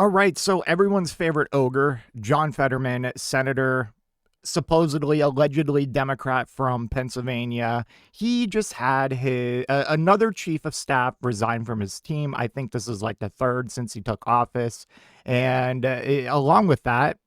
All right, so everyone's favorite ogre, John Fetterman, senator, supposedly, allegedly Democrat from Pennsylvania. He just had his another chief of staff resign from his team. I think this is like the third since he took office. And along with that,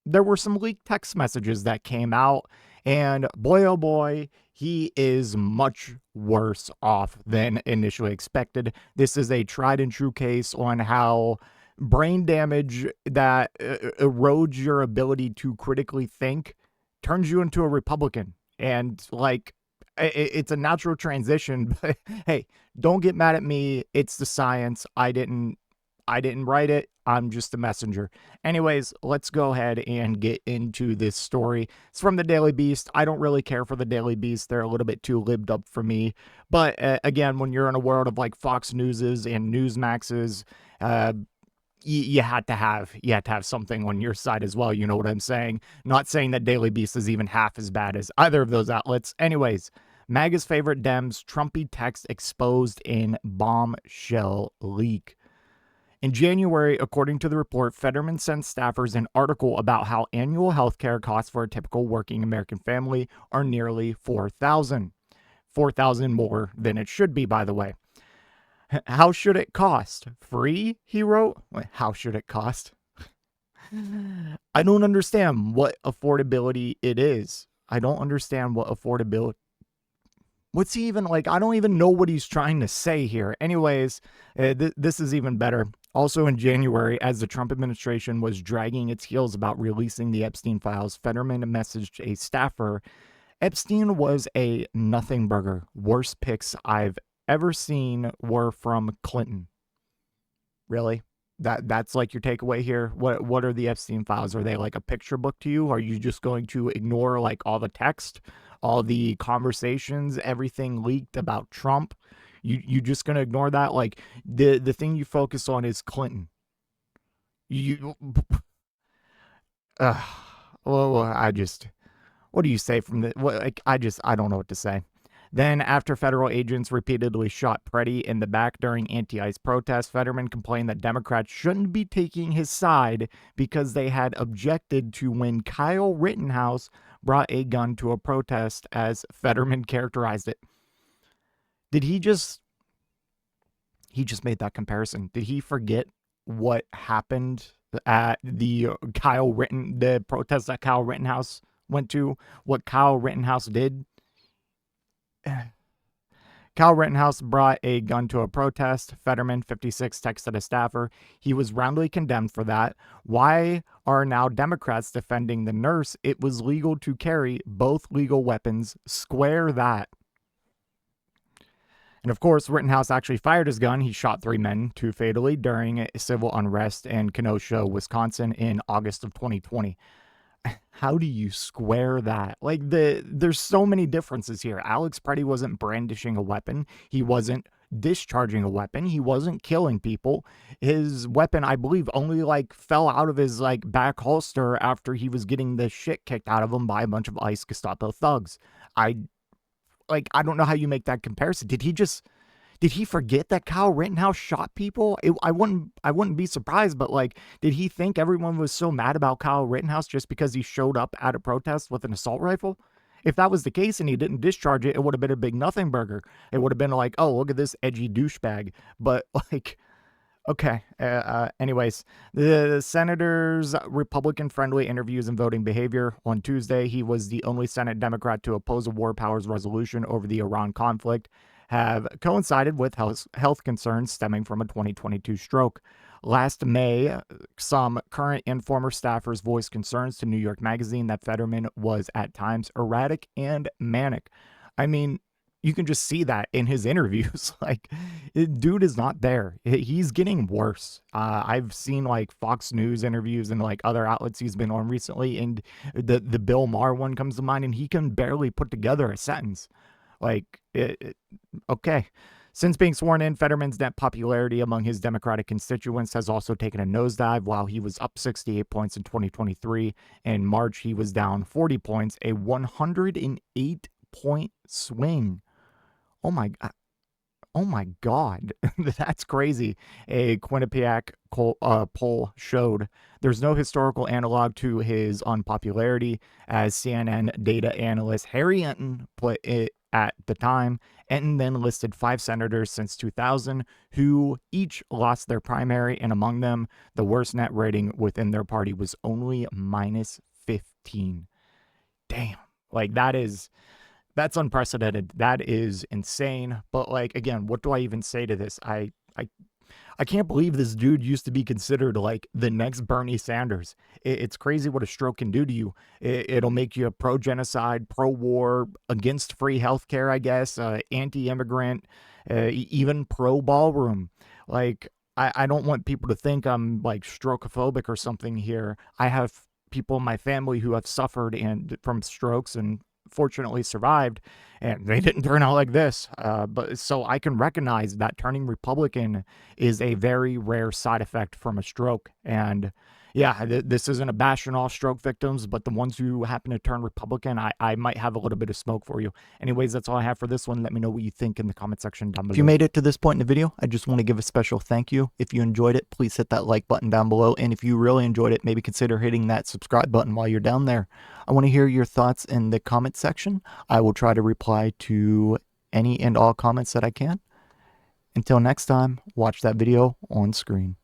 there were some leaked text messages that came out. And boy, oh boy, he is much worse off than initially expected. This is a tried and true case on how brain damage that erodes your ability to critically think turns you into a Republican. And like, it's a natural transition, but hey, don't get mad at me. It's the science. I didn't write it. I'm just a messenger. Anyways, let's go ahead and get into this story. It's from the Daily Beast. I don't really care for the Daily Beast. They're a little bit too libbed up for me. But again, when you're in a world of like Fox Newses and Newsmaxes, you had to have something on your side as well. You know what I'm saying? Not saying that Daily Beast is even half as bad as either of those outlets. Anyways, MAGA's favorite Dems, Trumpy text exposed in bombshell leak. In January, according to the report, Fetterman sent staffers an article about how annual health care costs for a typical working American family are nearly $4,000. $4,000 more than it should be, by the way. How should it cost? Free, he wrote. Wait, how should it cost? I don't understand what affordability it is. I don't understand what affordability. What's he even like? I don't even know what he's trying to say here. Anyways, this is even better. Also in January, as the Trump administration was dragging its heels about releasing the Epstein files, Fetterman messaged a staffer. Epstein was a nothing burger. Worst pics I've ever seen were from Clinton. Really? That's like your takeaway here? What are the Epstein files? Are they like a picture book to you? Are you just going to ignore like all the text, all the conversations, everything leaked about Trump? You just gonna ignore that? Like the thing you focus on is Clinton. You uh, well, I just what do you say from the what like I don't know what to say. Then, after federal agents repeatedly shot Preddy in the back during anti-ICE protests, Fetterman complained that Democrats shouldn't be taking his side because they had objected to when Kyle Rittenhouse brought a gun to a protest, as Fetterman characterized it. Did he just made that comparison? Did he forget what happened at the protest that Kyle Rittenhouse went to? What Kyle Rittenhouse did? Kyle Rittenhouse brought a gun to a protest. Fetterman, 56, texted a staffer. He was roundly condemned for that. Why are now Democrats defending the nurse? It was legal to carry both legal weapons. Square that. And of course, Rittenhouse actually fired his gun. He shot 3 men, 2 fatally, during civil unrest in Kenosha, Wisconsin in August of 2020. How do you square that? Like there's so many differences here. Alex Preddy wasn't brandishing a weapon. He wasn't discharging a weapon. He wasn't killing people. His weapon, I believe, only like fell out of his like back holster after he was getting the shit kicked out of him by a bunch of ICE Gestapo thugs. I don't know how you make that comparison. Did he forget that Kyle Rittenhouse shot people? I wouldn't be surprised, but like, did he think everyone was so mad about Kyle Rittenhouse just because he showed up at a protest with an assault rifle? If that was the case and he didn't discharge it, it would have been a big nothing burger. It would have been like, oh, look at this edgy douchebag. But like, okay. Anyways, the senator's Republican-friendly interviews and voting behavior. On Tuesday, he was the only Senate Democrat to oppose a war powers resolution over the Iran conflict, have coincided with health concerns stemming from a 2022 stroke. Last May, some current and former staffers voiced concerns to New York Magazine that Fetterman was at times erratic and manic. I mean, you can just see that in his interviews. Like, dude is not there. He's getting worse. I've seen like Fox News interviews and like other outlets he's been on recently, and the Bill Maher one comes to mind, and he can barely put together a sentence. Like, okay. Since being sworn in, Fetterman's net popularity among his Democratic constituents has also taken a nosedive. While he was up 68 points in 2023, in March he was down 40 points, a 108-point swing. Oh my God. Oh my God, that's crazy. A Quinnipiac poll showed there's no historical analog to his unpopularity, as CNN data analyst Harry Enton put it at the time. Enton then listed 5 senators since 2000 who each lost their primary, and among them, the worst net rating within their party was only minus 15. Damn. Like, that's unprecedented. That is insane. But like, again, what do I even say to this? I can't believe this dude used to be considered like the next Bernie Sanders. It's crazy what a stroke can do to you. It'll make you pro-genocide, pro-war, against free healthcare, I guess, anti-immigrant, even pro-ballroom. Like, I don't want people to think I'm like strokophobic or something here. I have people in my family who have suffered and from strokes and fortunately survived, and they didn't turn out like this. But so I can recognize that turning Republican is a very rare side effect from a stroke. And yeah, this isn't a bash on all stroke victims, but the ones who happen to turn Republican, I might have a little bit of smoke for you. Anyways, that's all I have for this one. Let me know what you think in the comment section down below. If you made it to this point in the video, I just want to give a special thank you. If you enjoyed it, please hit that like button down below. And if you really enjoyed it, maybe consider hitting that subscribe button while you're down there. I want to hear your thoughts in the comment section. I will try to reply to any and all comments that I can. Until next time, watch that video on screen.